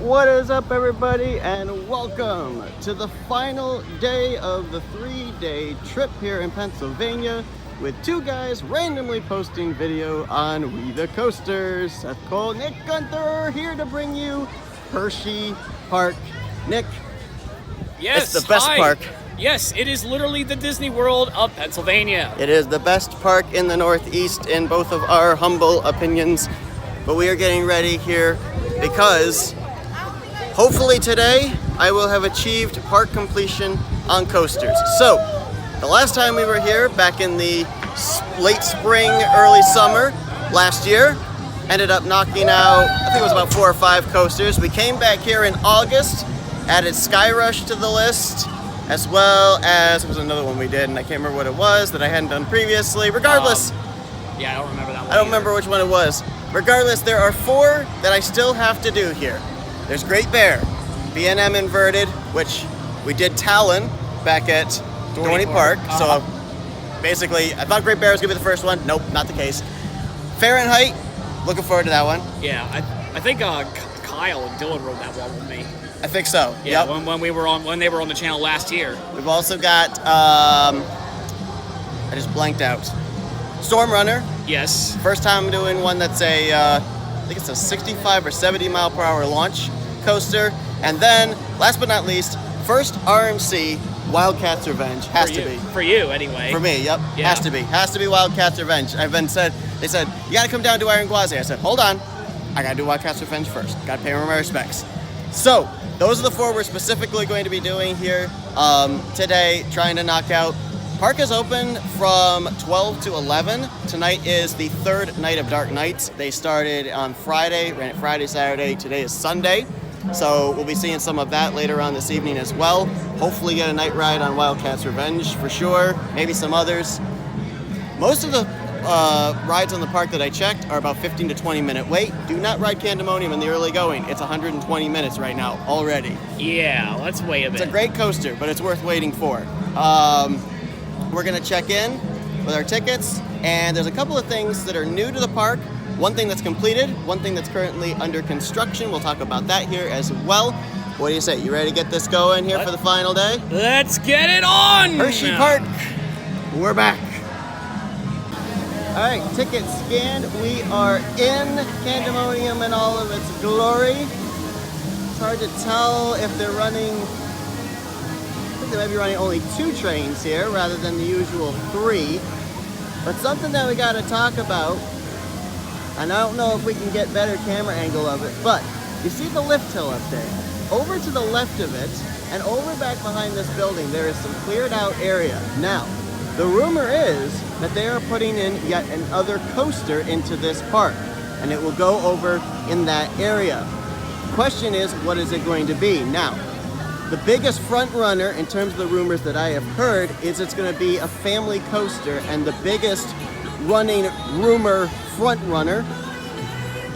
What is up, everybody, and welcome to the final day of the 3-day trip here in Pennsylvania with two guys randomly posting video on WeTheCoasters. Seth, Cole, Nick, Gunther here to bring you HersheyPark. Nick, yes, it's the best park. Yes, it is literally the Disney World of Pennsylvania. It is the best park in the Northeast in both of our humble opinions, but we are getting ready here because hopefully today I will have achieved park completion on coasters. So, the last time we were here, back in the late spring, early summer last year, ended up knocking out, I think it was about 4 or 5 coasters. We came back here in August, added Sky Rush to the list, as well as, there was another one we did, and I can't remember what it was that I hadn't done previously. Regardless, yeah, I don't remember that one. I don't remember which one it was. Regardless, there are 4 that I still have to do here. There's Great Bear, B&M inverted, which we did Talon back at Dorney Park. So basically, I thought Great Bear was gonna be the first one. Nope, not the case. Fahrenheit, looking forward to that one. Yeah, I think Kyle and Dillon rode that one with me. I think so. Yeah, yep. when they were on the channel last year. We've also got I just blanked out. Storm Runner. Yes. First time doing one that's I think it's a 65 or 70 mile per hour launch coaster. And then, last but not least, first RMC Wildcats Revenge. Has to be. For you, anyway. For me, yep. Yeah. Has to be. Has to be Wildcats Revenge. They said, you gotta come down to Iron Gwazi. I said, hold on. I gotta do Wildcats Revenge first. Gotta pay my respects. So, those are the 4 we're specifically going to be doing here today, trying to knock out. Park is open from 12 to 11. Tonight is the 3rd night of Dark Nights. They started on Friday, ran it Friday, Saturday. Today is Sunday. So we'll be seeing some of that later on this evening as well. Hopefully get a night ride on Wildcats Revenge for sure. Maybe some others. Most of the rides on the park that I checked are about 15 to 20 minute wait. Do not ride Candemonium in the early going. It's 120 minutes right now already. Yeah, let's wait a bit. It's a great coaster, but it's worth waiting for. We're gonna check in with our tickets, and there's a couple of things that are new to the park. One thing that's completed, one thing that's currently under construction. We'll talk about that here as well. What do you say? You ready to get this going here for the final day? Let's get it on! HersheyPark, we're back. All right, tickets scanned. We are in Candemonium in all of its glory. It's hard to tell if they're running, I think they might be running only 2 trains here rather than the usual 3. But something that we gotta talk about, and I don't know if we can get better camera angle of it, but you see the lift hill up there? Over to the left of it, and over back behind this building, there is some cleared out area. Now, the rumor is that they are putting in yet another coaster into this park, and it will go over in that area. Question is, what is it going to be? Now, the biggest front runner in terms of the rumors that I have heard is it's going to be a family coaster, and the biggest running rumor front runner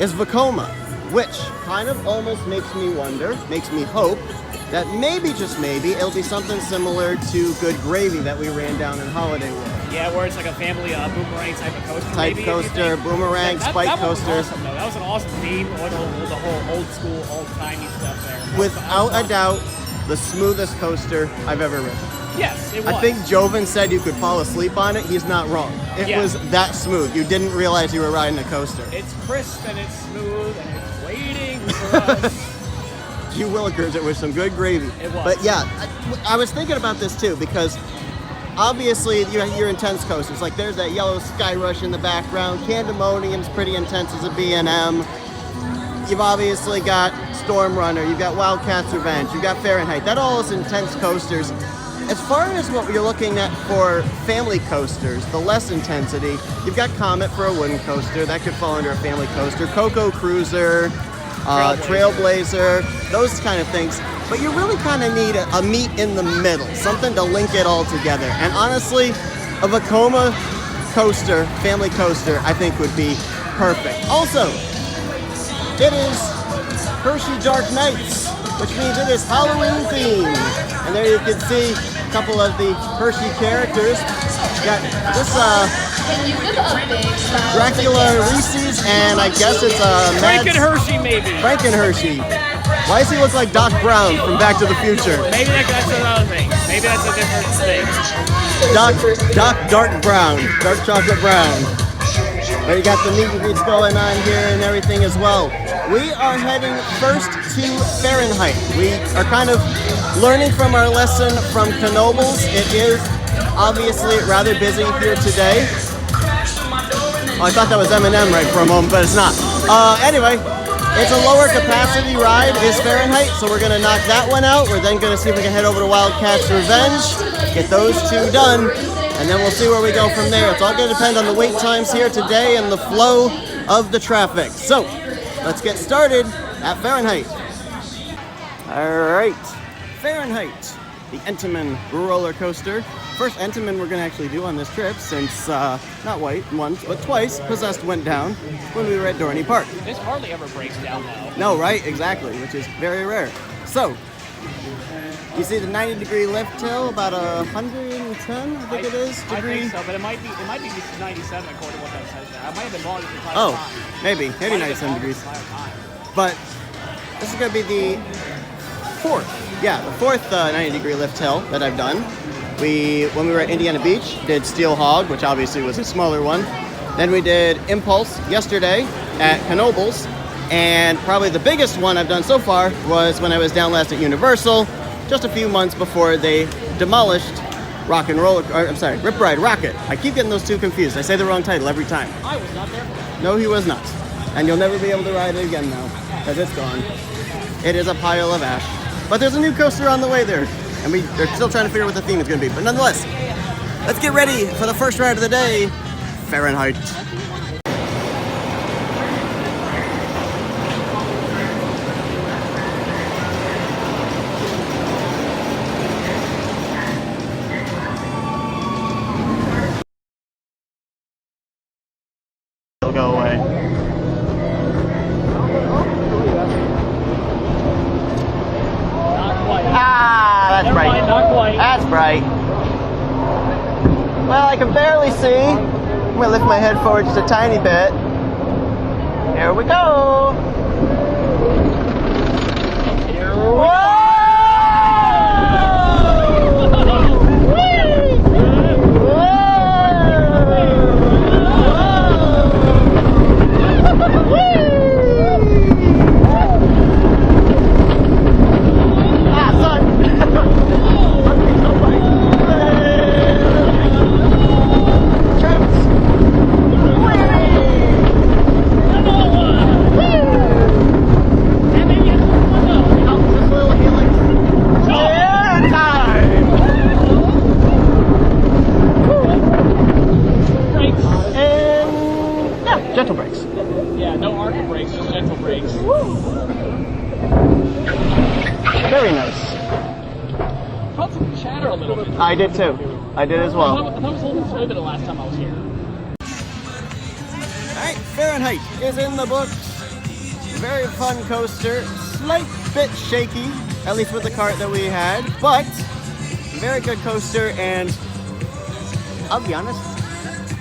is Vekoma, which kind of almost makes me wonder, makes me hope that maybe, just maybe, it'll be something similar to Good Gravy that we ran down in Holiday World. Yeah, where it's like a family boomerang type of coaster. Type maybe, coaster, boomerang, spike that coasters. Awesome, though. That was an awesome theme, the whole old school, old timey stuff there. Without a doubt, the smoothest coaster I've ever ridden. Yes, it was. I think Joven said you could fall asleep on it. He's not wrong. It was that smooth. You didn't realize you were riding a coaster. It's crisp and it's smooth and it's waiting for us. You willikers, it was some good gravy. It was. But yeah, I was thinking about this too, because obviously you're intense coasters. Like there's that yellow Sky Rush in the background. Candemonium's pretty intense as a B&M. You've obviously got Storm Runner, you've got Wildcats Revenge, you've got Fahrenheit. That all is intense coasters. As far as what you're looking at for family coasters, the less intensity, you've got Comet for a wooden coaster. That could fall under a family coaster. Coco Cruiser, Trailblazer, those kind of things. But you really kind of need a meet in the middle, something to link it all together. And honestly, a Vekoma coaster, family coaster, I think would be perfect. Also, it is Hershey Dark Nights, which means it is Halloween themed. And there you can see a couple of the Hershey characters. Got this Dracula Reese's, and I guess it's Franken Hershey, maybe. Franken Hershey. Why does he look like Doc Brown from Back to the Future? Maybe that's another thing. Maybe that's a different thing. Dark Brown. Dark chocolate brown. But you got the meet and greets going on here and everything as well. We are heading first to Fahrenheit. We are kind of learning from our lesson from Knoebels. It is obviously rather busy here today. Oh, I thought that was Eminem right for a moment, but it's not. Anyway, it's a lower capacity ride, is Fahrenheit, so we're gonna knock that one out. We're then gonna see if we can head over to Wildcats Revenge, get those two done, and then we'll see where we go from there. It's all gonna depend on the wait times here today and the flow of the traffic. So, let's get started at Fahrenheit. All right, Fahrenheit, the Entenmann roller coaster. First Entenmann we're gonna actually do on this trip since, not once, but twice, Possessed went down when we were at Dorney Park. This hardly ever breaks down though. No, right? Exactly, which is very rare. So, you see the 90-degree lift hill, about 110, I think it is, I degree. think so, but it might be 97 according to what that says there. I might have been wrong the entire Oh, time. maybe 97 degrees. But this is gonna be the fourth 90-degree lift hill that I've done. When we were at Indiana Beach, did Steel Hog, which obviously was a smaller one. Then we did Impulse yesterday at Knoebels, and probably the biggest one I've done so far was when I was down last at Universal, just a few months before they demolished Rip Ride Rocket. I keep getting those two confused. I say the wrong title every time. I was not there for that. No, he was not. And you'll never be able to ride it again now, because it's gone. It is a pile of ash. But there's a new coaster on the way there. And they're still trying to figure out what the theme is going to be. But nonetheless, let's get ready for the first ride of the day, Fahrenheit. It'll go away. That's bright. Not quite. That's bright. Well, I can barely see. I'm gonna lift my head forward just a tiny bit. Here we go. Here we go. Gentle brakes. Yeah, no arc brakes, just gentle brakes. Very nice. Felt some chatter a little bit. I did too. I did as well. I thought it was a little slow the last time I was here. Alright, Fahrenheit is in the books. Very fun coaster. Slight bit shaky, at least with the cart that we had, but very good coaster, and I'll be honest,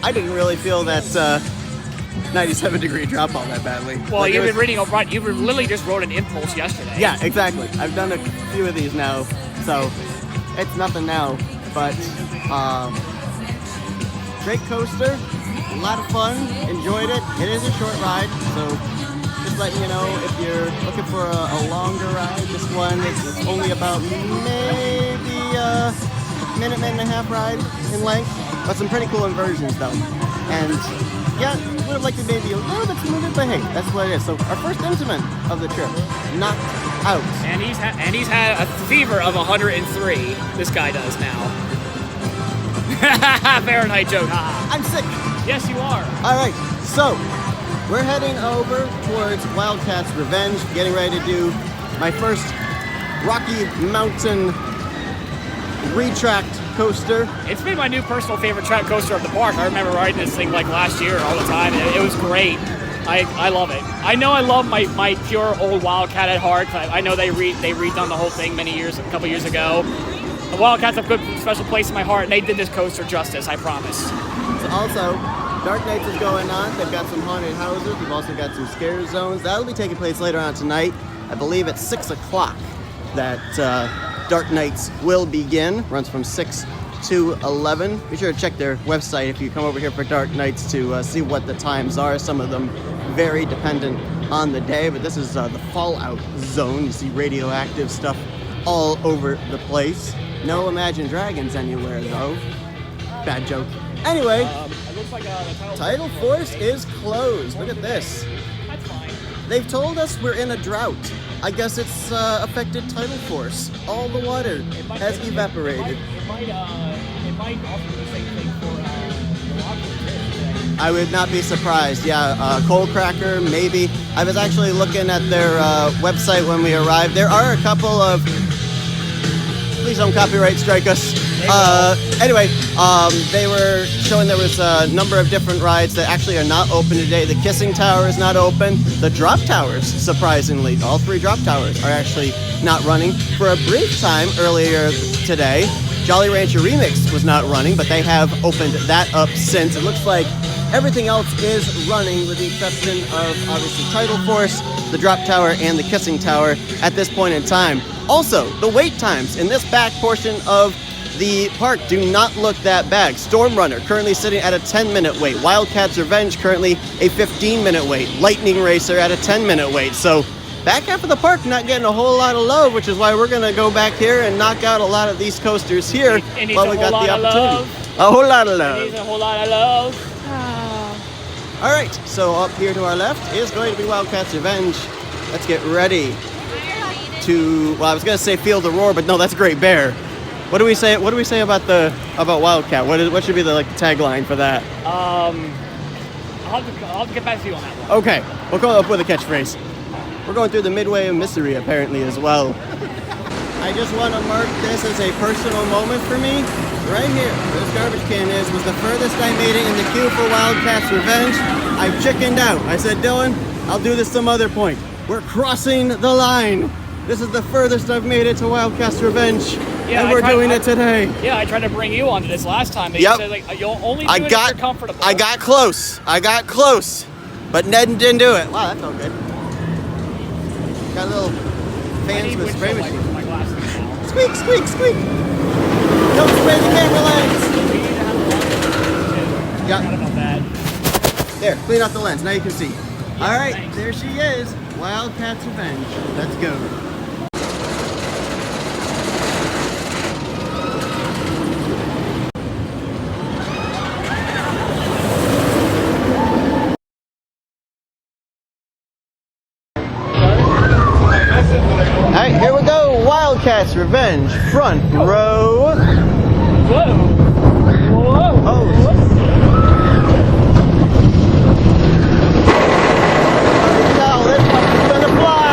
I didn't really feel that 97-degree drop all that badly. Well, Like, you've been reading a run. You literally just rode an Impulse yesterday. Yeah, exactly. I've done a few of these now, so it's nothing now. But great coaster, a lot of fun, enjoyed it. It is a short ride, so just letting you know if you're looking for a longer ride, this one is only about maybe a minute and a half ride in length, but some pretty cool inversions though. And yeah, would have liked it maybe a little bit smoother, but hey, that's what it is. So our first Entenmann of the trip, knocked out. And he's had a fever of 103. This guy does now. Fahrenheit joke. I'm sick. Yes, you are. All right, so we're heading over towards Wildcats Revenge, getting ready to do my first Rocky Mountain retract coaster. It's been my new personal favorite track coaster of the park. I remember riding this thing like last year all the time. It was great. I love it. I know I love my pure old Wildcat at heart. I know they redone the whole thing a couple years ago. The Wildcats have a good special place in my heart, and they did this coaster justice, I promise. So also, Dark Nights is going on. They've got some haunted houses. We've also got some scare zones. That'll be taking place later on tonight. I believe it's 6 o'clock that Dark Nights will begin. Runs from 6 to 11. Be sure to check their website if you come over here for Dark Nights to see what the times are. Some of them vary dependent on the day, but this is the Fallout Zone. You see radioactive stuff all over the place. No Imagine Dragons anywhere though. Bad joke. Anyway, it looks like the Tidal Force is closed. Look at this. That's fine. They've told us we're in a drought. I guess it's affected Tidal Force. All the water has evaporated. It might also be the same thing for the Rockford. I would not be surprised. Yeah, Coal Cracker, maybe. I was actually looking at their website when we arrived. There are a couple of... Please don't copyright strike us. Anyway, they were showing there was a number of different rides that actually are not open today. The Kissing Tower is not open. The Drop Towers, surprisingly, all 3 Drop Towers are actually not running. For a brief time earlier today, Jolly Rancher Remix was not running, but they have opened that up since. It looks like everything else is running with the exception of obviously Tidal Force, the Drop Tower, and the Kissing Tower at this point in time. Also, the wait times in this back portion of the park do not look that bad. Storm Runner currently sitting at a 10-minute wait. Wildcat's Revenge currently a 15-minute wait. Lightning Racer at a 10-minute wait. So back half of the park not getting a whole lot of love, which is why we're going to go back here and knock out a lot of these coasters here while we got the opportunity. A whole lot of love. It needs a whole lot of love. All right, so up here to our left is going to be Wildcat's Revenge. Let's get ready to, well, I was going to say feel the roar, but no, that's Great Bear. What do we say about Wildcat? What should be the tagline for that? I'll have to get back to you on that one. Okay, we'll come up with a catchphrase. We're going through the Midway of Misery apparently as well. I just want to mark this as a personal moment for me. Right here, where this garbage can is, was the furthest I made it in the queue for Wildcat's Revenge. I chickened out. I said, Dillon, I'll do this some other point. We're crossing the line. This is the furthest I've made it to Wildcat's Revenge, and we're doing it today. Yeah, I tried to bring you onto this last time. But yep. You said, you'll only do it if you're comfortable. I got close, but Ned didn't do it. Wow, that felt good. Got little fans with spray machines. Squeak, squeak, squeak. Don't spray the camera lens. Yeah. About that. There, clean off the lens. Now you can see. Yeah, all right, thanks. There she is. Wildcat's Revenge. Let's go. All right, here we go. Wildcat's Revenge, front row. Whoa. Whoa. Oh. Now this puppy's gonna fly.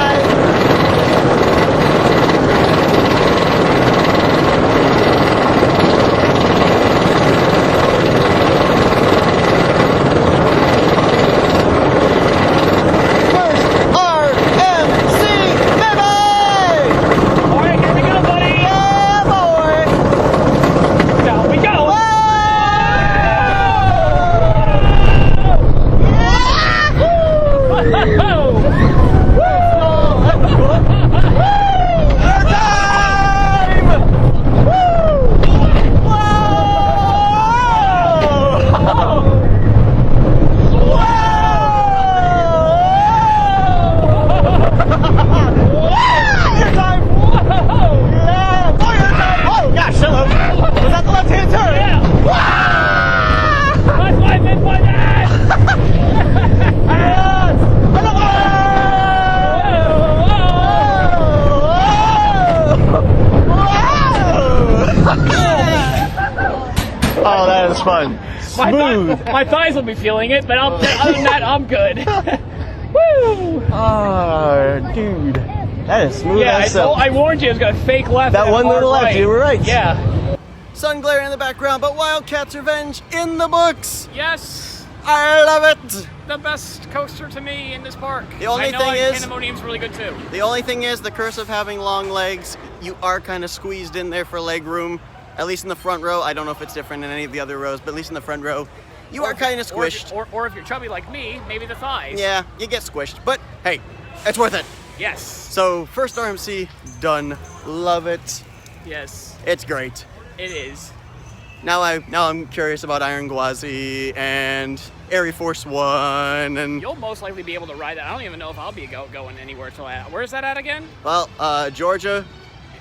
Oh, that is fun. Smooth. My thighs will be feeling it, but other than that, I'm good. Woo! Oh, dude. That is smooth as hell. I warned you it was going to fake left. That one little left, you were right. Yeah. Sun glaring in the background, but Wildcat's Revenge in the books. Yes. I love it. The best coaster to me in this park. The only thing is, Pandemonium's really good too. The only thing is the curse of having long legs. You are kind of squeezed in there for leg room. At least in the front row. I don't know if it's different in any of the other rows, but at least in the front row, you are kind of squished. Or if you're chubby like me, maybe the thighs. Yeah, you get squished. But hey, it's worth it. Yes. So first RMC done. Love it. Yes. It's great. It is. Now I'm curious about Iron Gwazi and Air Force One, and You'll most likely be able to ride that. I don't even know if I'll be going anywhere till that. Where's that at again? well, Georgia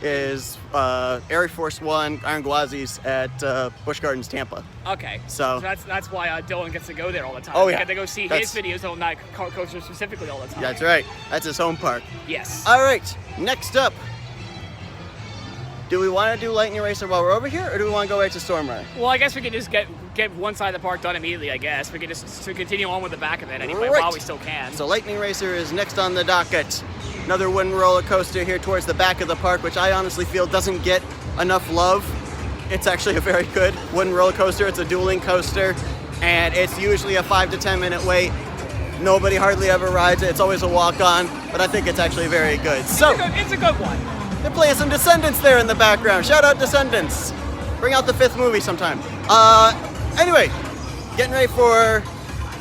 is Air Force One. Iron Gwazi's at Busch Gardens, Tampa. Okay. So that's why Dillon gets to go there all the time. Oh, We yeah. get to go see his videos on that coaster specifically all the time. that's right. That's his home park. Yes. All right. Next up, do we want to do Lightning Racer while we're over here, or do we want to go right to Storm Runner? Well, I guess we could just get one side of the park done immediately. I guess we could just continue on with the back of it anyway Right. while we still can. So Lightning Racer is next on the docket. Another wooden roller coaster here towards the back of the park, which I honestly feel doesn't get enough love. It's actually a very good wooden roller coaster. It's a dueling coaster, and it's usually a 5 to 10 minute wait. Nobody hardly ever rides it. It's always a walk-on, but I think it's actually very good. So It's a good one. they're playing some Descendants there in the background. Shout out Descendants. Bring out the 5th movie sometime. Anyway, getting ready for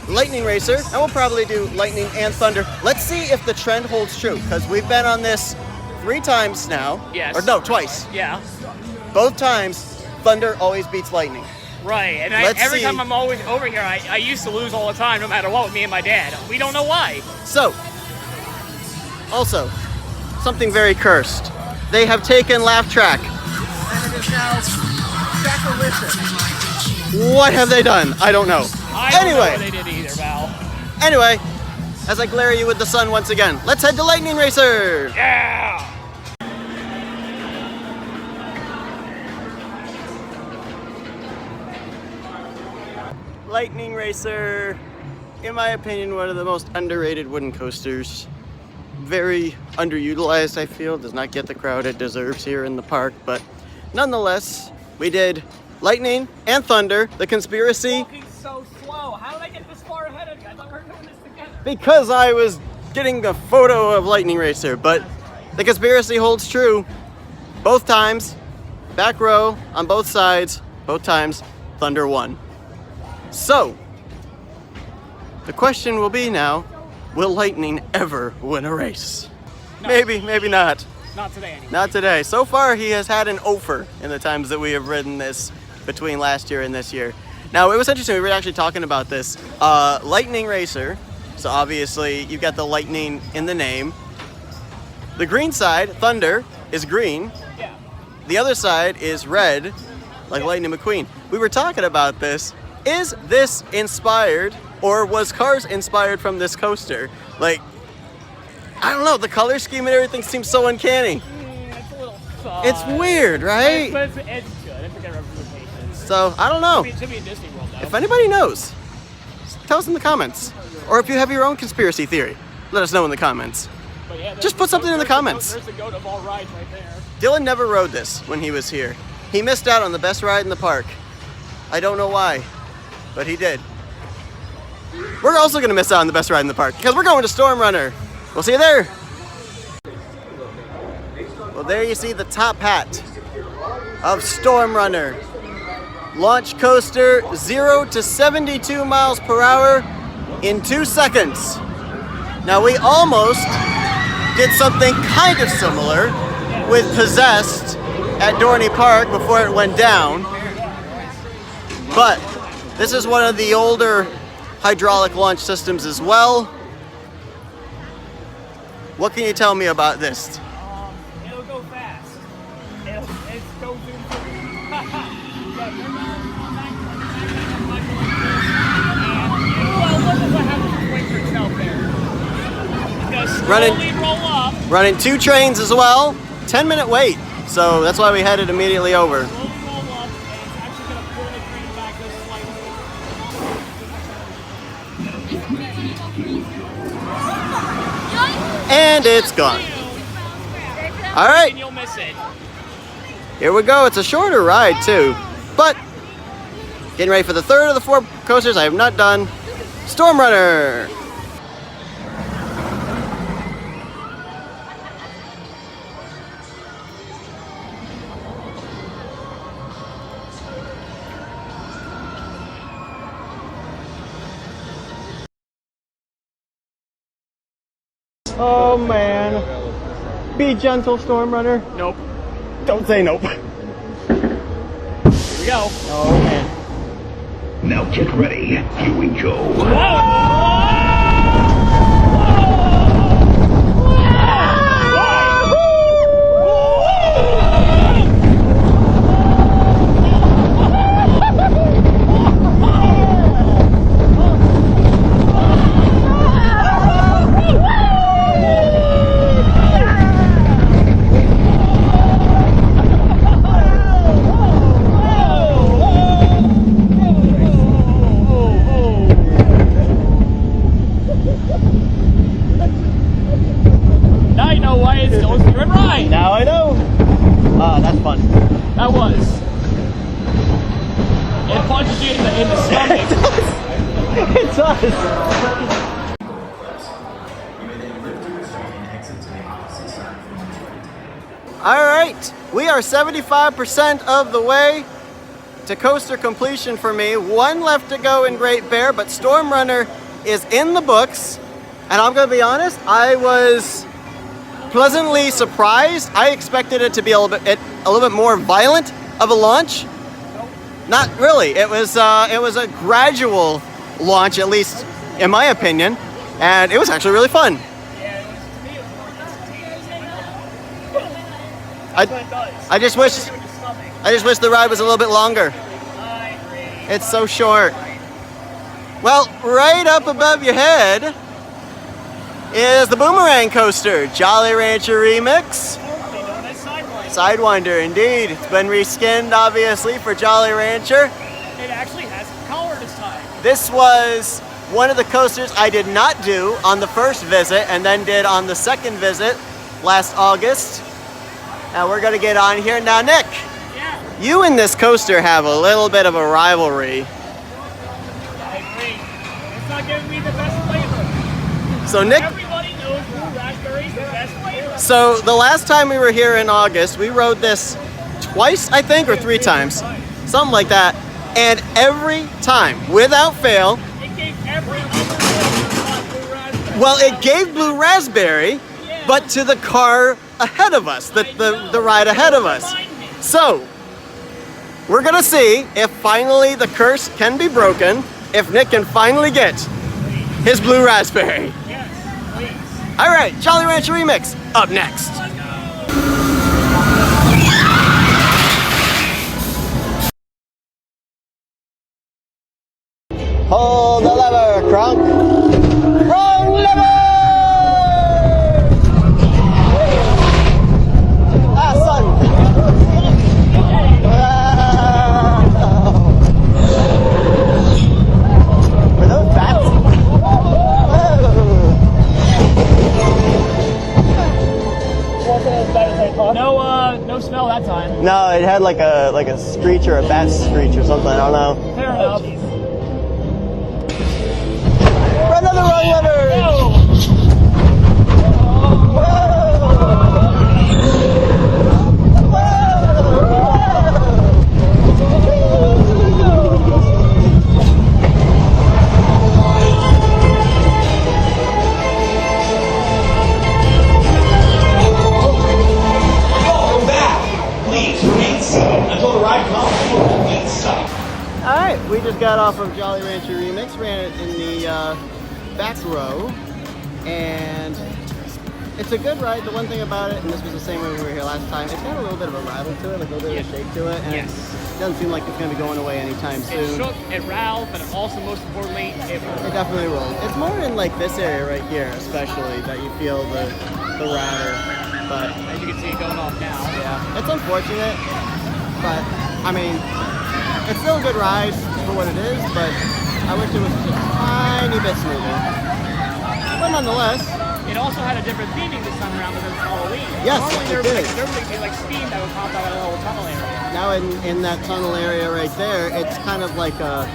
Lightning Racer, and we'll probably do Lightning and Thunder. Let's see if the trend holds true, because we've been on this 3 times now. Yes. Or no, twice. Yeah. Both times, Thunder always beats Lightning. Right. And every see. time I'm always over here, I used to lose all the time, no matter what, with me and my dad. We don't know why. So, also, something very cursed. They have taken Laugh Track. And it is now sacrilegious. What have they done? I don't know. I don't know what they did either, Val. Anyway, as I glare you with the sun once again, let's head to Lightning Racer. Yeah. Lightning Racer, in my opinion, one of the most underrated wooden coasters. Very underutilized, I feel. Does not get the crowd it deserves here in the park, but nonetheless, we did Lightning and Thunder, the conspiracy. Walking so slow. How did I get this far ahead of you? I thought we were doing this together. Because I was getting a photo of Lightning Racer, but the conspiracy holds true. Both times, back row on both sides, both times, Thunder won. So, the question will be now, will Lightning ever win a race? No. Maybe, maybe not. Not today anyway. Not today. So far, he has had an offer in the times that we have ridden this between last year and this year. Now, it was interesting. We were actually talking about this. Lightning Racer. So obviously, you've got the lightning in the name. The green side, Thunder, is green. Yeah. The other side is red, like Lightning McQueen. We were talking about this. Is this inspired, or was Cars inspired from this coaster? Like, I don't know, the color scheme and everything seems so uncanny. It's a little It's weird, right? But it's good. It's a good representation. So, I don't know. It should be in Disney World, though. If anybody knows, tell us in the comments. Or if you have your own conspiracy theory, let us know in the comments. But yeah, Just put something in the comments. There's the goat of all rides right there. Dillon never rode this when he was here. He missed out on the best ride in the park. I don't know why, but he did. We're also going to miss out on the best ride in the park because we're going to Storm Runner. We'll see you there. Well, there you see the top hat of Storm Runner. Launch coaster 0 to 72 miles per hour in 2 seconds. Now, we almost did something kind of similar with Possessed at Dorney Park before it went down. But this is one of the older hydraulic launch systems as well. What can you tell me about this? It'll go fast. It's go zoom. Running 2 trains as well. 10-minute wait. So that's why we headed immediately over. And it's gone. All right. You'll miss it. Here we go. It's a shorter ride too, but getting ready for the third of the 4 coasters I have not done. Storm Runner. Oh man. be gentle, Storm Runner? Nope. Don't say nope. Here we go. Oh, man. Now get ready. Here we go. Now I know. Ah, that's fun. That was. It punches you in the stomach. It does. All right, we are 75% of the way to coaster completion for me. One left to go in Great Bear, but Storm Runner is in the books. And I'm gonna be honest, I was pleasantly surprised. I expected it to be a little bit more violent of a launch. Not really. It was a gradual launch, at least in my opinion, and it was actually really fun. I just wish the ride was a little bit longer. It's so short. Well, right up above your head is the Boomerang Coaster, Jolly Rancher Remix. Sidewinder, indeed. It's been reskinned, obviously, for Jolly Rancher. It actually has color this time. This was one of the coasters I did not do on the first visit and then did on the second visit last August. Now we're gonna get on here. Now, Nick, you and this coaster have a little bit of a rivalry. I agree. It's not giving me the best flavor. So Nick, Everybody knows blue raspberry is the best flavor. so the last time we were here in August, we rode this twice, I think, or 3 times, something like that. And every time, without fail, It gave every other flavor blue raspberry. well, it gave blue raspberry, but to the car ahead of us, the ride ahead of us. So, we're gonna see if finally the curse can be broken, if Nick can finally get his blue raspberry. Yes, please. All right, Jolly Rancher Remix, up next. Hold the lever, Kronk. Wrong lever! Ah, son. Were those bats? No smell that time. No, it had like a screech or a bat screech or something. I don't know. Fair enough. Run another wrong lever! Welcome back. Please remain seated until the ride comes to a complete stop. Alright, we just got off of Jolly Rancher Remix, ran it in the back row, and it's a good ride. The one thing about it, and this was the same way when we were here last time, it's got a little bit of a rattle to it, like a little bit of a shake to it, and Yes. it doesn't seem like it's going to be going away anytime It soon. shook, it rattled, but also most importantly, it rolled. It definitely rolls. It's more in like this area right here, especially, that you feel the rattle, but As you can see it going off now. yeah, it's unfortunate, but I mean, it's still a good ride for what it is, but I wish it was just a tiny bit smoother. But nonetheless, It also had a different theming this time around because it's Halloween. Yes, Normally it there did. would be like steam that would pop out of the little tunnel area. now in that tunnel area right there, it's kind of like a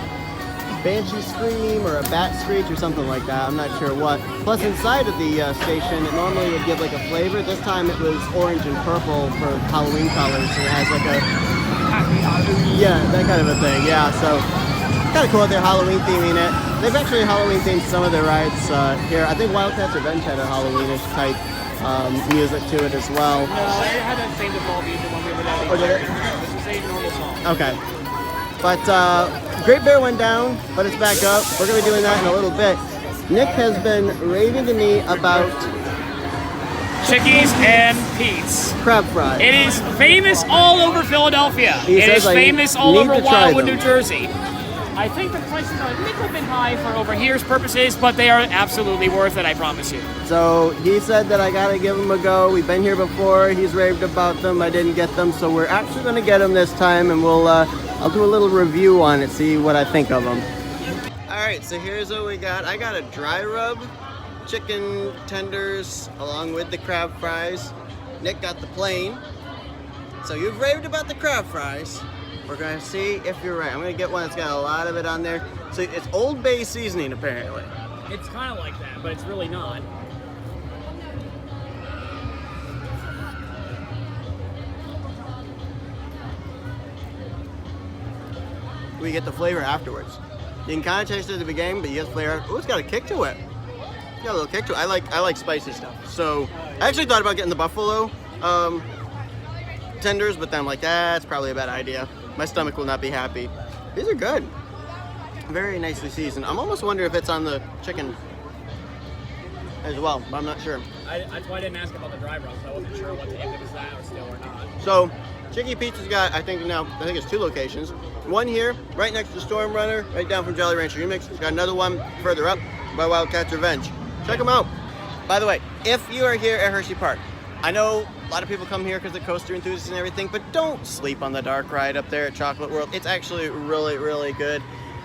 banshee scream or a bat screech or something like that. I'm not sure what. Plus inside of the station, it normally would give like a flavor. This time it was orange and purple for Halloween colors. So it has like a, yeah, that kind of a thing. Yeah, so kind of cool that they're Halloween theming it. They've actually Halloween themed some of their rides here. I think Wildcats Revenge had a Halloweenish type music to it as well. No, it had that same default music when we were there. Oh, did it? It's the same normal song. Okay. But Great Bear went down, but it's back up. We're going to be doing that in a little bit. Nick has been raving to me about Chickies and Pete's. crab fries. It is famous all over Philadelphia. He It says is I famous all need over to try Wildwood, them. New Jersey. I think the prices are a little bit high for over here's purposes, but they are absolutely worth it, I promise you. So he said that I got to give them a go. We've been here before. He's raved about them. I didn't get them, so we're actually going to get them this time, and I'll do a little review on it, see what I think of them. All right, so here's what we got. I got a dry rub, chicken tenders, along with the crab fries. Nick got the plain. So you've raved about the crab fries. We're gonna see if you're right. I'm gonna get one that's got a lot of it on there. So it's Old Bay seasoning, apparently. It's kind of like that, but it's really not. We get the flavor afterwards. You can kind of taste it at the beginning, but you get the flavor. Oh, it's got a kick to it. It's got a little kick to it. I like spicy stuff. So I actually thought about getting the buffalo tenders, but then I'm like, that's probably a bad idea. My stomach will not be happy. These are good. Very nicely seasoned. I'm almost wondering if it's on the chicken as well, but I'm not sure. That's why I didn't ask about the dry rub, so I wasn't sure if it was that or still or not. So Chicky Pizza's got, I think it's 2 locations. One here, right next to Storm Runner, right down from Jolly Rancher Remix. It's got another one further up by Wildcats Revenge. Check them out. By the way, if you are here at Hershey Park, I know a lot of people come here because they're coaster enthusiasts and everything, but don't sleep on the dark ride up there at Chocolate World. It's actually really, really good.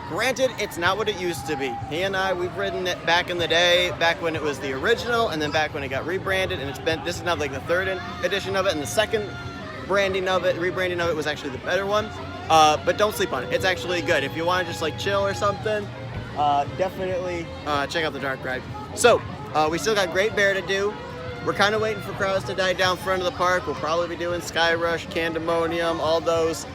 Granted, it's not what it used to be. He and I, we've ridden it back in the day, back when it was the original, and then back when it got rebranded, and this is now like the 3rd edition of it, and the 2nd rebranding of it was actually the better one. But don't sleep on it. It's actually good. If you want to just like chill or something, definitely check out the dark ride. So, we still got Great Bear to do. We're kind of waiting for crowds to die down front of the park. We'll probably be doing Sky Rush, Candemonium, all those.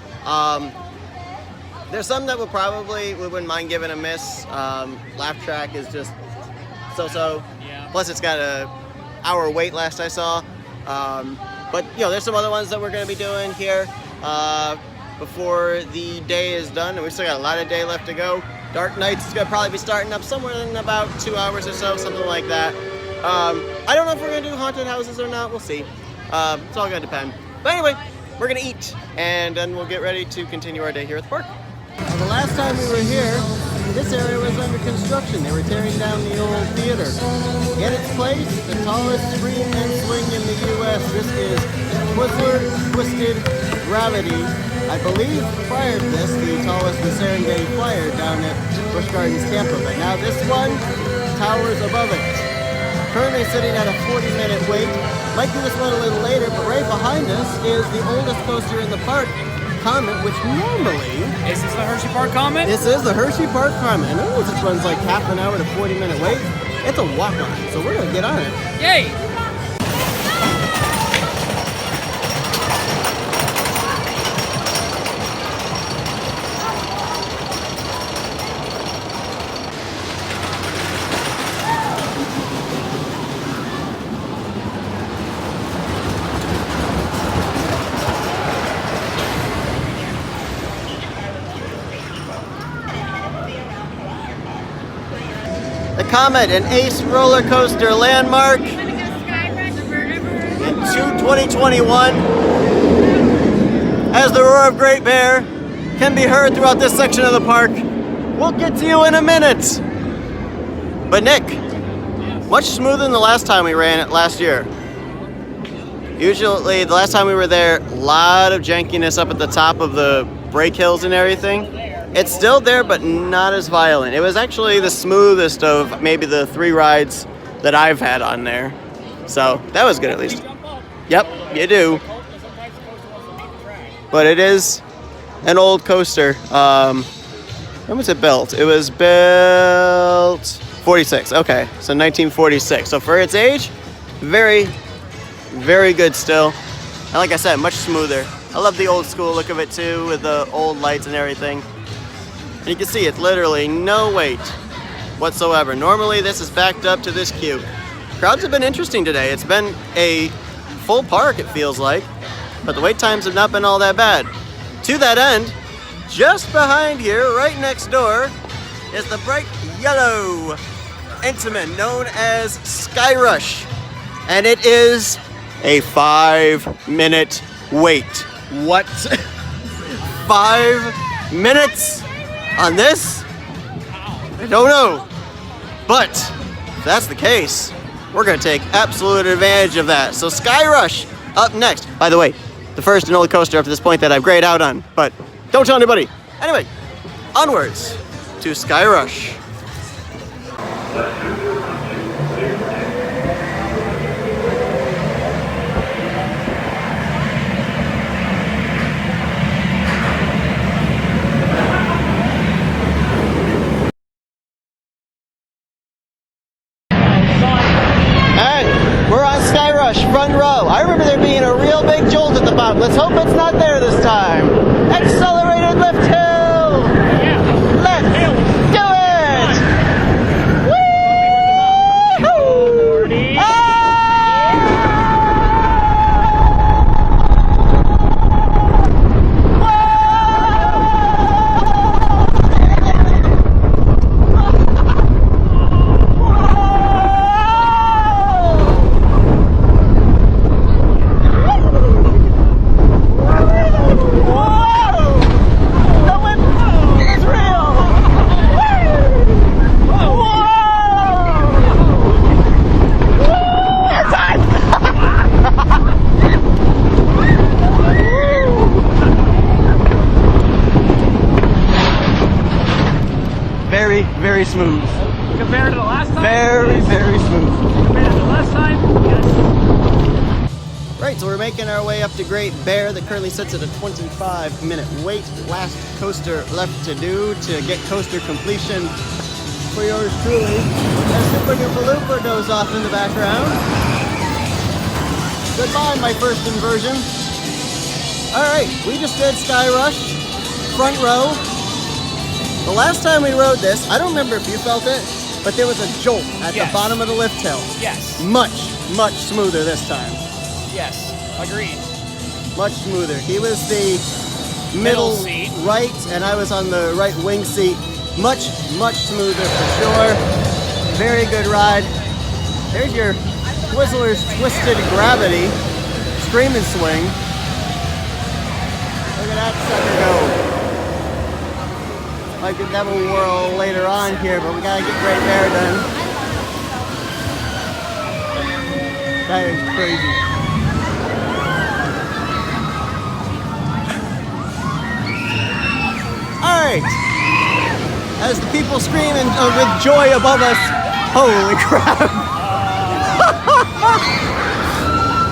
There's some that we wouldn't mind giving a miss. Laugh Track is just so-so. Yeah. Plus it's got a hour wait last I saw. But there's some other ones that we're going to be doing here before the day is done. And we still got a lot of day left to go. Dark Nights is going to probably be starting up somewhere in about 2 hours or so, something like that. I don't know if we're going to do haunted houses or not. We'll see. It's all going to depend. But anyway, we're going to eat, and then we'll get ready to continue our day here at the park. The last time we were here, this area was under construction. They were tearing down the old theater. In its place, the tallest screen and swing in the U.S. This is Twizzler Twisted Gravity. I believe prior to this, the tallest was Serengeti Flyer down at Busch Gardens, Tampa. But now this one towers above it. Currently sitting at a 40-minute wait. Might do this one a little later, but right behind us is the oldest coaster in the park, Comet, which normally... Is this the Hershey Park Comet? This is the Hershey Park Comet. And I know this runs like half an hour to 40-minute wait. It's a walk-on, so we're going to get on it. Yay! The Comet, an ace roller coaster landmark in 2021. As the roar of Great Bear can be heard throughout this section of the park. We'll get to you in a minute. But Nick, much smoother than the last time we ran it last year. Usually, the last time we were there, a lot of jankiness up at the top of the brake hills and everything. It's still there, but not as violent. It was actually the smoothest of maybe the 3 rides that I've had on there. So that was good at least. Yep, you do. But it is an old coaster. When was it built? It was built 46. Okay, so 1946. So for its age, very, very good still. And like I said, much smoother. I love the old school look of it too, with the old lights and everything. And you can see it's literally no wait whatsoever. Normally this is backed up to this queue. Crowds have been interesting today. It's been a full park, it feels like, but the wait times have not been all that bad. To that end, just behind here, right next door, is the bright yellow Intamin known as Sky Rush. And it is a 5-minute wait. What? 5 minutes on this? I don't know. But if that's the case, we're gonna take absolute advantage of that. So Sky Rush up next. By the way, the first and only coaster up to this point that I've grayed out on, but don't tell anybody. Anyway, onwards to Sky Rush. Front row. I remember there being a real big jolt at the bottom. Let's hope it's not there this time. Accelerated lift hill. Yeah. Let's do it. Woo! Very smooth. Compared to the last time? Very smooth. Compared to the last time? Yes. Right, so we're making our way up to Great Bear that currently sits at a 25-minute wait. Last coaster left to do to get coaster completion for yours truly. As Super Duper Looper goes off in the background. Goodbye, my first inversion. Alright, we just did Sky Rush, front row. The last time we rode this, I don't remember if you felt it, but there was a jolt at the bottom of the lift hill. Yes. Much smoother this time. Yes, agreed. Much smoother. He was the middle seat. Right, and I was on the right wing seat. Much smoother for sure. Very good ride. There's your Twizzlers Twisted Gravity Scream and Swing. Look at that sucker go. Might get that one whirl later on here, but we gotta get Great Bear done. That is crazy. Alright. As the people scream with joy above us, holy crap.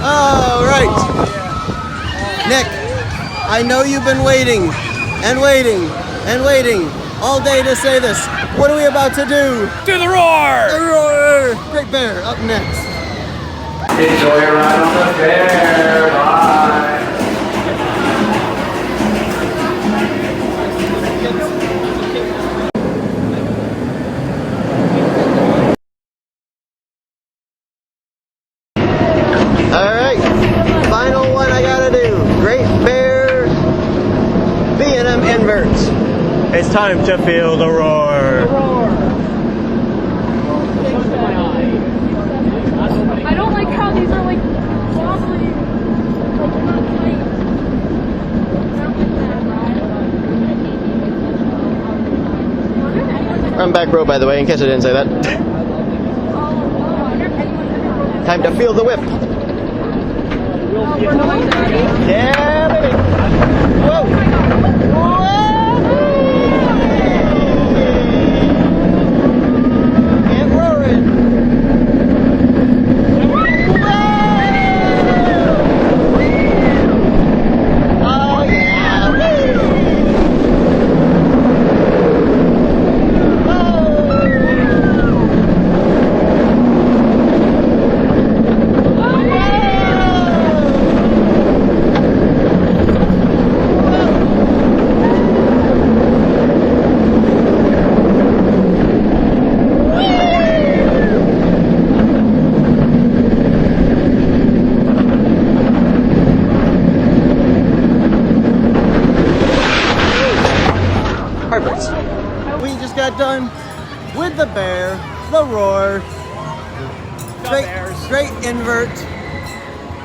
Alright. Nick, I know you've been waiting and waiting all day to say this. What are we about to do? Do the roar! The roar! Great Bear up next. Enjoy your ride on the fair. Bye. Alright, final one I gotta do. Great Bear B&M inverts. It's time to feel the roar. I don't like how these are like wobbly. I'm back row, by the way, in case I didn't say that. Time to feel the whip. Yeah, baby. Whoa. And roaring. Oh, yeah. Oh. the bear, the roar. The Great, Bears. great invert.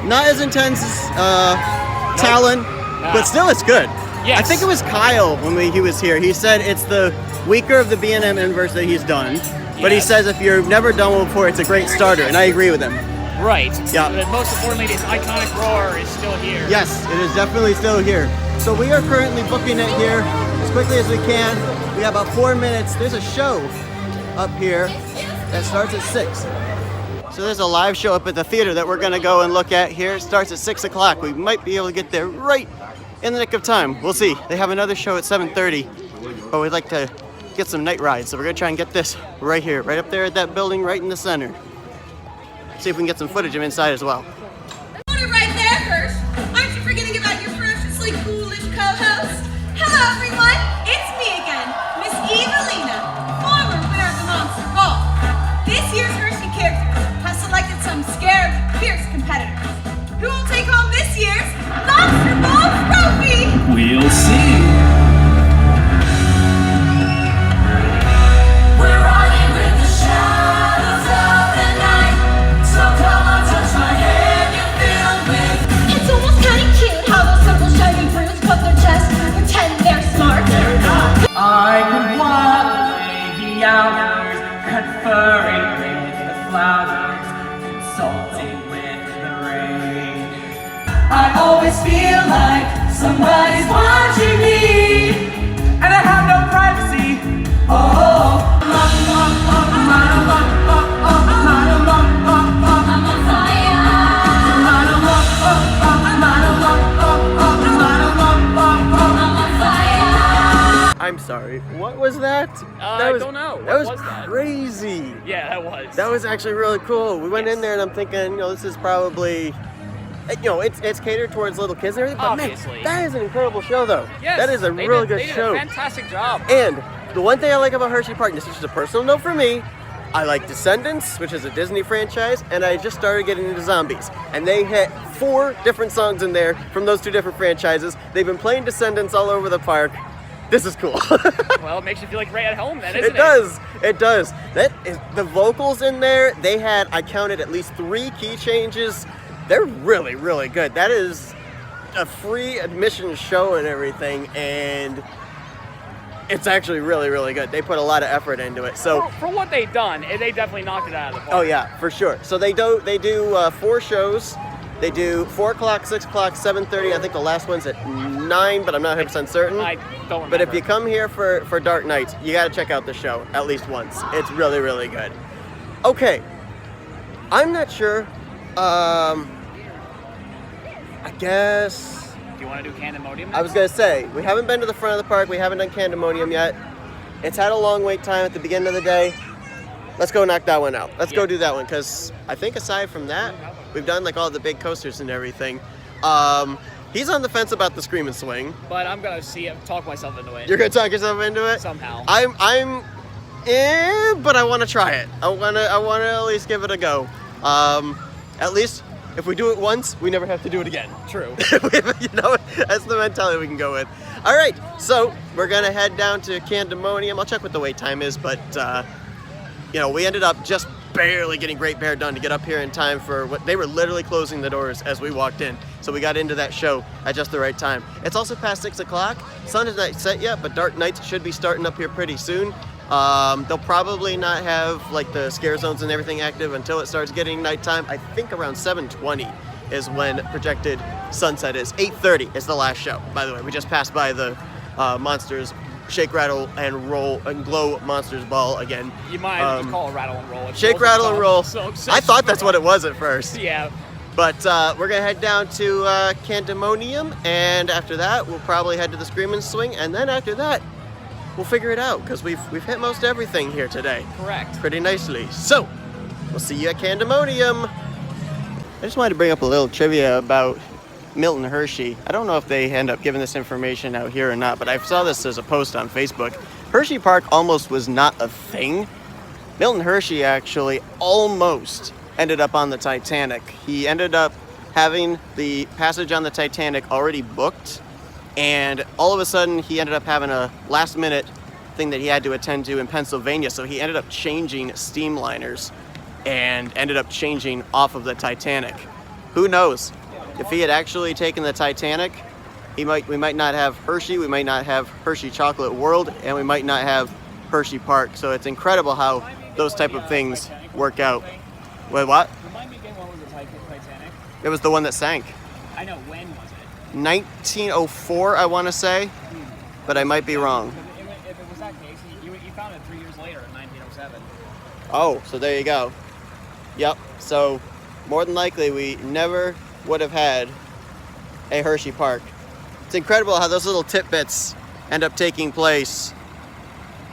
Not as intense as Talon, but still it's good. Yes. I think it was Kyle when he was here. He said it's the weaker of the B&M inverts that he's done. But he Yes. says if you've never done one before, it's a great starter, and I agree with him. Right. Yeah. But most importantly, this iconic roar is still here. Yes, it is definitely still here. So we are currently booking it here as quickly as we can. We have about 4 minutes. There's a show up here that starts at 6. So there's a live show up at the theater that we're gonna go and look at here. It starts at 6 o'clock. We might be able to get there right in the nick of time. We'll see. They have another show at 7:30, but we'd like to get some night rides. So we're gonna try and get this right here, right up there at that building, right in the center. See if we can get some footage of inside as well. Right there, Hirsch. Aren't you forgetting about your ferociously foolish co-host? Hello, everyone. It's me again, Miss Evelina, former winner of the Monster Ball. This year's Hershey Characters has selected some scared, fierce competitors. Who will take home this year's Monster Ball trophy? We'll see. We're riding with the shadows of the night. So come on, touch my hand, you feel me. It's almost kind of cute how those simple shiny brutes put their chest, pretend they're smart. They're not. I could while away the hours, conferring with the flowers, consulting with the rain. I always feel like somebody's watching me, and I have no privacy. Oh, I'm on fire. I'm sorry. What was that? I don't know. That What was was that? crazy. Yeah, that was. That was actually really cool. We went in there and I'm thinking, this is probably, it's catered towards little kids and everything. But Obviously. man, that is an incredible show, though. Yes, that is a they really did- good they did show. a fantastic job. And the one thing I like about HersheyPark, this is just a personal note for me, I like Descendants, which is a Disney franchise, and I just started getting into Zombies. And they hit 4 different songs in there from those 2 different franchises. They've been playing Descendants all over the park. This is cool. Well, it makes you feel like right at home then, isn't It does. It does. That is the vocals in there. They had, I counted at least 3 key changes. They're really, really good. That is a free admission show and everything, and it's actually really, really good. They put a lot of effort into it. So, For what they've done, they definitely knocked it out of the park. oh yeah, for sure. So they do 4 shows. They do 4 o'clock, 6 o'clock, 7:30. I think the last one's at 9, but I'm not 100% certain. I don't remember. But if you come here for Dark Nights, you got to check out the show at least once. It's really, really good. Okay, I'm not sure. I guess Do you want to do Candemonium? I was gonna say we haven't been to the front of the park. We haven't done Candemonium yet. It's had a long wait time at the beginning of the day. Let's go knock that one out. Let's go do that one because I think aside from that, we've done like all the big coasters and everything. He's on the fence about the Scream and Swing. But I'm gonna talk myself into it. You're gonna talk yourself into it somehow. I'm but I want to try it. I want to at least give it a go. At least if we do it once, we never have to do it again. True. That's the mentality we can go with. All right, so we're gonna head down to Candemonium. I'll check what the wait time is, but we ended up just barely getting Great Bear done to get up here in time for what they were literally closing the doors as we walked in. So we got into that show at just the right time. It's also past 6 o'clock. Sun is not set yet, but Dark Nights should be starting up here pretty soon. They'll probably not have like the scare zones and everything active until it starts getting nighttime. I think around 7:20 is when projected sunset is. 8:30 is the last show. By the way, we just passed by the Monsters Shake, Rattle, and Roll and Glow Monsters Ball again. You might just call it Rattle and Roll. Shake, Rattle, and Roll. So I thought that's what it was at first. Yeah. But we're gonna head down to Candemonium, and after that, we'll probably head to the Scream and Swing, and then after that, we'll figure it out because we've hit most everything here today. Correct. Pretty nicely. So, we'll see you at Candemonium. I just wanted to bring up a little trivia about Milton Hershey. I don't know if they end up giving this information out here or not, but I saw this as a post on Facebook. HersheyPark almost was not a thing. Milton Hershey actually almost ended up on the Titanic. He ended up having the passage on the Titanic already booked, and all of a sudden he ended up having a last minute something that he had to attend to in Pennsylvania, so he ended up changing steamliners and ended up changing off of the Titanic. Who knows? If he had actually taken the Titanic, we might not have Hershey, we might not have Hershey Chocolate World, and we might not have HersheyPark. So it's incredible how those type of things work out. Wait, what? Remind me again, what was the Titanic? It was the one that sank. I know, when was it? 1904, I want to say, but I might be wrong. If it was that case, you found it 3 years later in 1907. Oh, so there you go. Yep, so more than likely we never would have had a HersheyPark. It's incredible how those little tidbits end up taking place.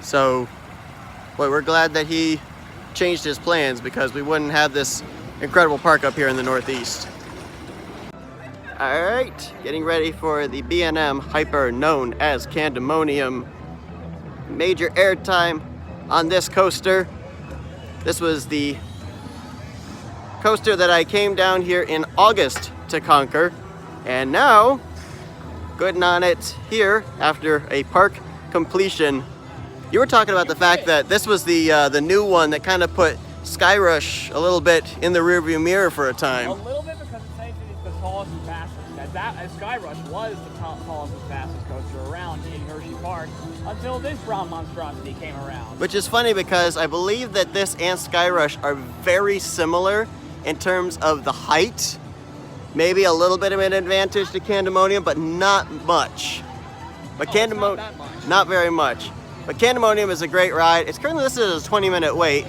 So, boy, we're glad that he changed his plans, because we wouldn't have this incredible park up here in the Northeast. All right, getting ready for the B&M Hyper, known as Candemonium. Major airtime on this coaster. This was the coaster that I came down here in August to conquer, and now good on it here after a park completion. You were talking about the fact that this was the new one that kind of put Skyrush a little bit in the rearview mirror for a time. A little bit, because it's the tallest and fastest. As Skyrush was the tallest and fastest coaster around in HersheyPark until this brown monstrosity came around. Which is funny, because I believe that this and Skyrush are very similar in terms of the height. Maybe a little bit of an advantage to Candemonium, but not much. But not that much. Not very much. But Candemonium is a great ride. It's currently listed as a 20-minute wait.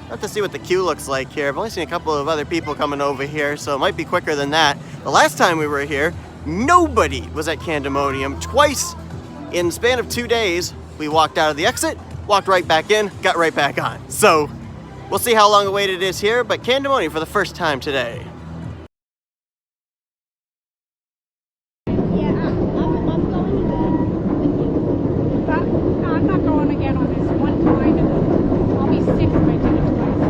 I'll have to see what the queue looks like here. I've only seen a couple of other people coming over here, so it might be quicker than that. The last time we were here, nobody was at Candemonium. Twice in the span of 2 days, we walked out of the exit, walked right back in, got right back on. So we'll see how long a wait it is here, but Candemonium for the first time today. Yeah, I'm going again. No, I'm not going again on this one time, and I'll be sick if I do it twice.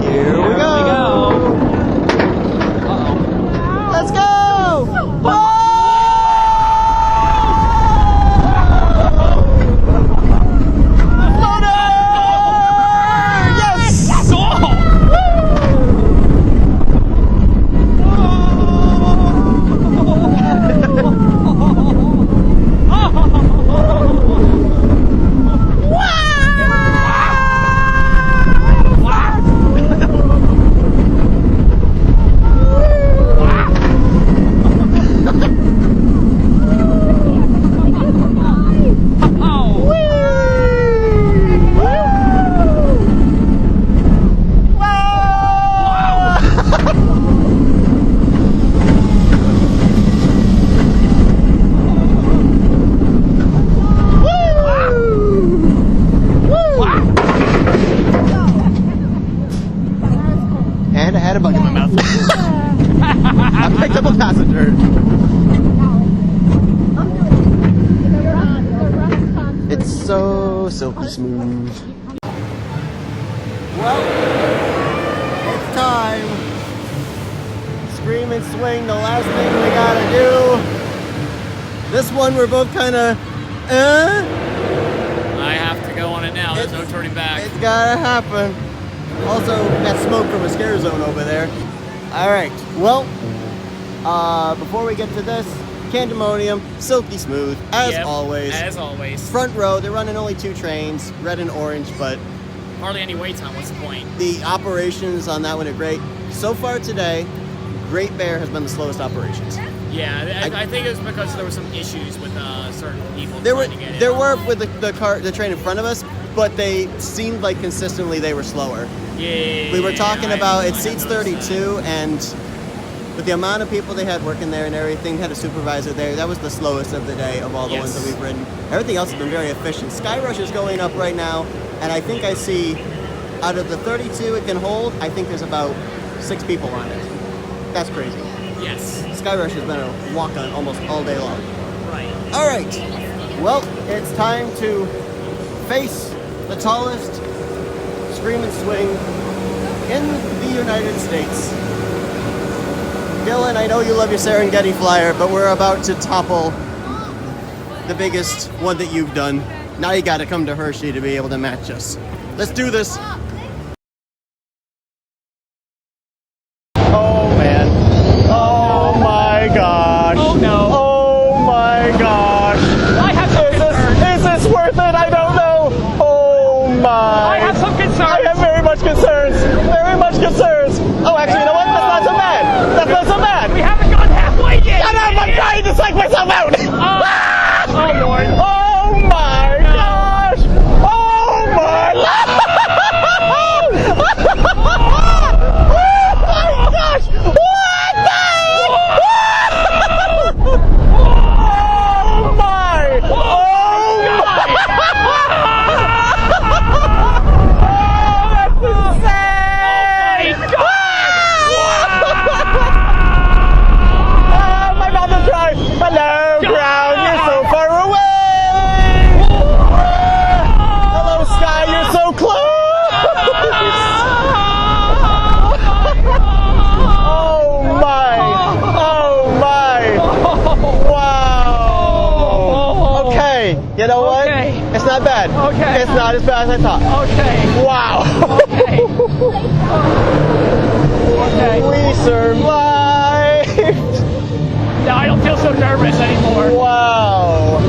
Here we go. Let's go! And I had a bug in my mouth. I picked up a passenger. It's so silky smooth. Well, it's time. Scream and swing, the last thing we gotta do. This one we're both kind of, I have to go on it now. There's no turning back. It's gotta happen. Also, got smoke from a scare zone over there. All right, well, before we get to this, Candemonium, silky smooth, as Yep, always. As always. Front row, they're running only 2 trains, red and orange, but Hardly any wait time. What's the point? the operations on that one are great. So far today, Great Bear has been the slowest operations. Yeah, I think it was because there were some issues with certain people There were trying to get in. there were with the train in front of us, but they seemed like consistently they were slower. Yeah. We were talking about, it I seats noticed 32, and with the amount of people they had working there and everything, had a supervisor there, that was the slowest of the day of all the ones that we've ridden. Everything else has been very efficient. Skyrush is going up right now, and I think I see, out of the 32 it can hold, I think there's about 6 people on it. That's crazy. that. Yes. Skyrush has been a walk-on almost all day long. Right. All right, well, it's time to face the tallest scream and swing in the United States. Dillon, I know you love your Serengeti flyer, but we're about to topple the biggest one that you've done. Now you gotta come to Hershey to be able to match us. Let's do this. Oh man. Oh my gosh. Oh no. Oh my gosh. I have some concerns. Is this worth it? I don't know. Oh my. I have some concerns. I have very much concerns. Very much concerns. Oh, actually, you know what? That's not so bad. That's not so bad. We haven't gone halfway yet. Shut up! I'm trying to psych myself out. Oh Lord. Oh my gosh! Oh my! Oh my gosh! What the? Oh my! Oh my! Oh, that's insane! Oh, my mouth is dry. Hello, ground. You're so far away. Hello, sky. You're so close. Oh my. Oh my. Wow. Okay. You know what? Okay. It's not bad. Okay. It's not as bad as I thought. Okay. Wow. Okay. Okay. We survived. No, I don't feel so nervous anymore. Wow.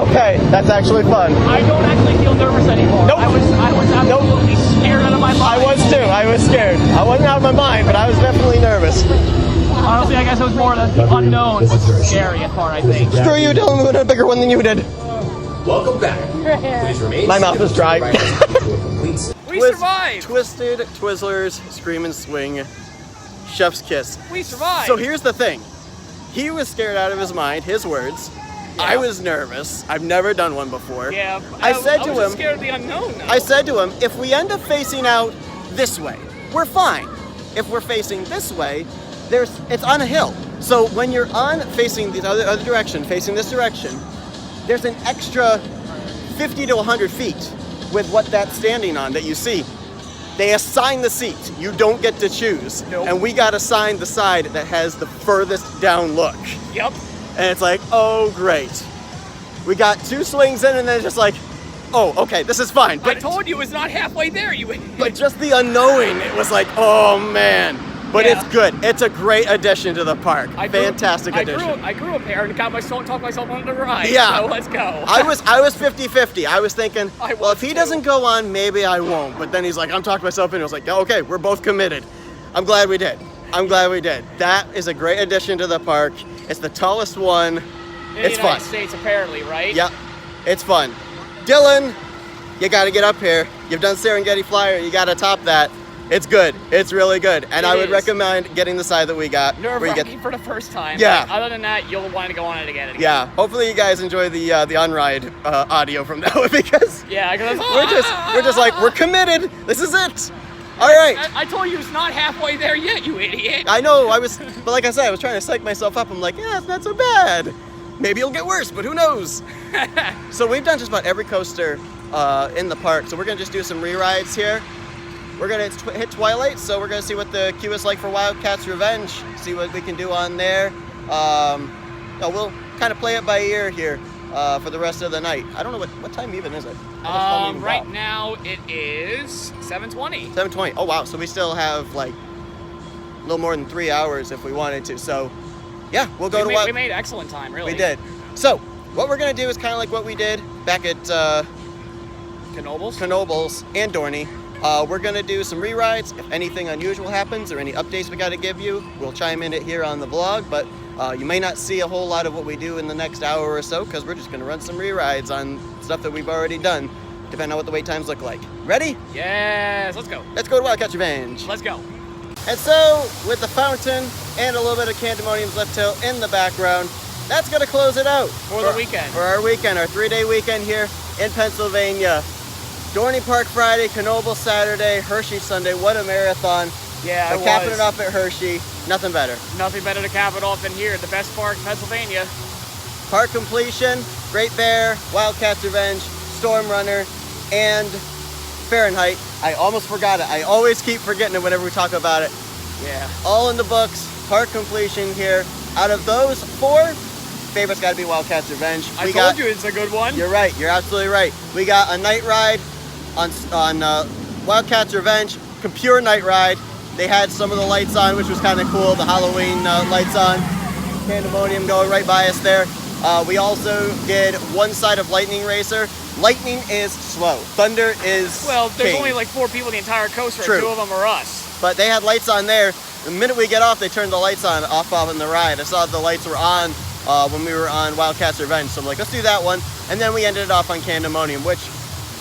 Okay, that's actually fun. I don't actually feel nervous anymore. Nope. I was absolutely scared out of my mind. I was too. I was scared. I wasn't out of my mind, but I was definitely nervous. Honestly, I guess it was more the unknown scary part, I think. Screw you, Dillon. We had a bigger one than you did. Welcome back. Please remain. My mouth is dry. We survived. Twisted, Twizzlers, Scream and Swing, Chef's Kiss. We survived. So here's the thing. He was scared out of his mind, his words. Yeah. I was nervous. I've never done one before. Yeah. I said to was him, just scared of the unknown. Though. I said to him, if we end up facing out this way, we're fine. If we're facing this way, it's on a hill. So when you're facing the other direction, facing this direction, there's an extra 50 to 100 feet with what that's standing on that you see. They assign the seat. You don't get to choose. Nope. And we got assigned the side that has the furthest down look. Yep. And it's like, oh, great. We got 2 slings in and then it's just like, oh, okay, this is fine. I told you it was not halfway there. But just the unknowing, it was like, oh man. But Yeah. it's good. It's a great addition to the park. Fantastic addition. I grew up here and talked myself on the ride. Yeah. So let's go. I was 50-50. I was thinking, I well, was if he too. doesn't go on, maybe I won't. But then he's like, I'm talking myself in. I was like, okay, we're both committed. I'm glad we did. I'm glad we did. That is a great addition to the park. It's the tallest one. In It's the fun. United States, apparently, right? Yep, it's fun. Dillon, you got to get up here. You've done Serengeti Flyer. You got to top that. It's good. It's really good. And It I would is. recommend getting the side that we got. where you Nerve-wracking for the first time. Yeah. But other than that, you'll want to go on it again. Yeah, hopefully you guys enjoy the on-ride audio from that one because Yeah, because we're just like, we're committed. This is it. All right. I told you it's not halfway there yet, you idiot. I know, but like I said, I was trying to psych myself up. I'm like, yeah, it's not so bad. Maybe it'll get worse, but who knows? So we've done just about every coaster in the park. So we're gonna just do some re-rides here. We're gonna hit Twilight, so we're gonna see what the queue is like for Wildcats Revenge. See what we can do on there. We'll kind of play it by ear here for the rest of the night. I don't know what time even is it? Right now it is 7:20. 7:20. Oh wow! So we still have like a little more than 3 hours if we wanted to. So yeah, we'll go to Wild. We made excellent time, really. We did. So what we're gonna do is kind of like what we did back at Knoebels and Dorney. We're gonna do some re-rides. If anything unusual happens or any updates we gotta give you, we'll chime in it here on the vlog, but you may not see a whole lot of what we do in the next hour or so because we're just gonna run some re-rides on stuff that we've already done, depending on what the wait times look like. Ready? Yes, let's go. Let's go to Wildcats Revenge. Let's go. And so, with the fountain and a little bit of Candemonium's Left Tail in the background, that's gonna close it out. For the weekend. For our weekend, our 3-day weekend here in Pennsylvania. Dorney Park Friday, Knoebels Saturday, Hershey Sunday. What a marathon. Yeah, We're capping it off at Hershey. Nothing better. Nothing better to cap it off than here, the best park in Pennsylvania. Park completion, Great Bear, Wildcats Revenge, Storm Runner, and Fahrenheit. I almost forgot it. I always keep forgetting it whenever we talk about it. Yeah. All in the books. Park completion here. Out of those 4, favorite's got to be Wildcats Revenge. I told you it's a good one. You're right. You're absolutely right. We got a night ride on Wildcats Revenge, pure night ride. They had some of the lights on, which was kind of cool. The Halloween lights on. Pandemonium going right by us there. We also did one side of Lightning Racer. Lightning is slow. Thunder is Well, there's king. only like 4 people in the entire coaster, True. and 2 of them are us. But they had lights on there. The minute we get off, they turned the lights on off in the ride. I saw the lights were on when we were on Wildcats Revenge. So I'm like, let's do that one. And then we ended it off on Pandemonium, which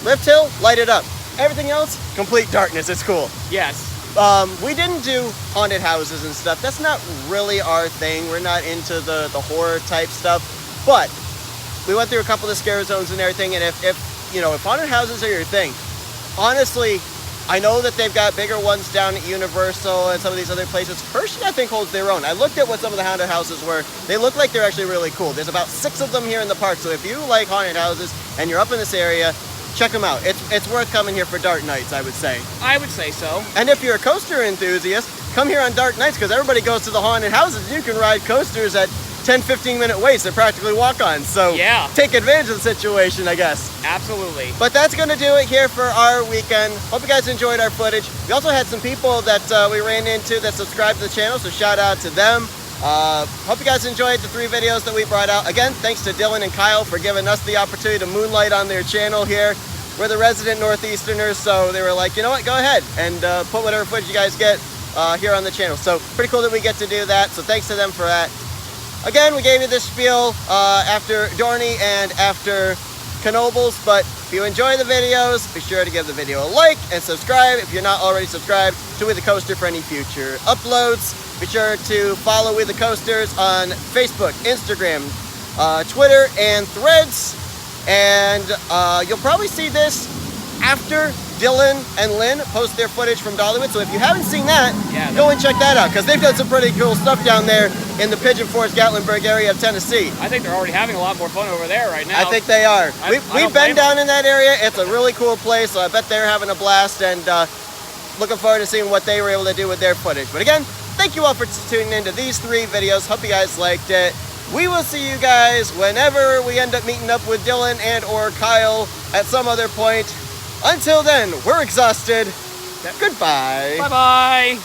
Lift Hill, light it up. Everything else, complete darkness. It's cool. Yes. We didn't do haunted houses and stuff. That's not really our thing. We're not into the horror type stuff. But we went through a couple of scare zones and everything. And if you know, if haunted houses are your thing, honestly, I know that they've got bigger ones down at Universal and some of these other places. Hershey, I think, holds their own. I looked at what some of the haunted houses were. They look like they're actually really cool. There's about 6 of them here in the park. So if you like haunted houses and you're up in this area, check them out. It's worth coming here for dark nights, I would say. I would say so. And if you're a coaster enthusiast, come here on dark nights because everybody goes to the haunted houses. You can ride coasters at 10-15 minute waits and practically walk on. So Yeah. take advantage of the situation, I guess. Absolutely. But that's going to do it here for our weekend. Hope you guys enjoyed our footage. We also had some people that we ran into that subscribed to the channel, so shout out to them. Hope you guys enjoyed the 3 videos that we brought out. Again, thanks to Dillon and Kyle for giving us the opportunity to moonlight on their channel here. We're the resident Northeasterners, so they were like, you know what, go ahead and put whatever footage you guys get here on the channel. So pretty cool that we get to do that, so thanks to them for that. Again, we gave you this spiel after Dorney and after Knoebels, but if you enjoy the videos, be sure to give the video a like and subscribe if you're not already subscribed to We The Coaster for any future uploads. Be sure to follow We The Coasters on Facebook, Instagram, Twitter, and Threads. And you'll probably see this after Dillon and Lynn post their footage from Dollywood. So if you haven't seen that, go and check that out because they've done some pretty cool stuff down there in the Pigeon Forge, Gatlinburg area of Tennessee. I think they're already having a lot more fun over there right now. I think they are. I We've don't been blame down in that area. It's a really cool place. So I bet they're having a blast and looking forward to seeing what they were able to do with their footage. But again, thank you all for tuning into these 3 videos. Hope you guys liked it. We will see you guys whenever we end up meeting up with Dillon and or Kyle at some other point. Until then, we're exhausted. Goodbye. Bye-bye.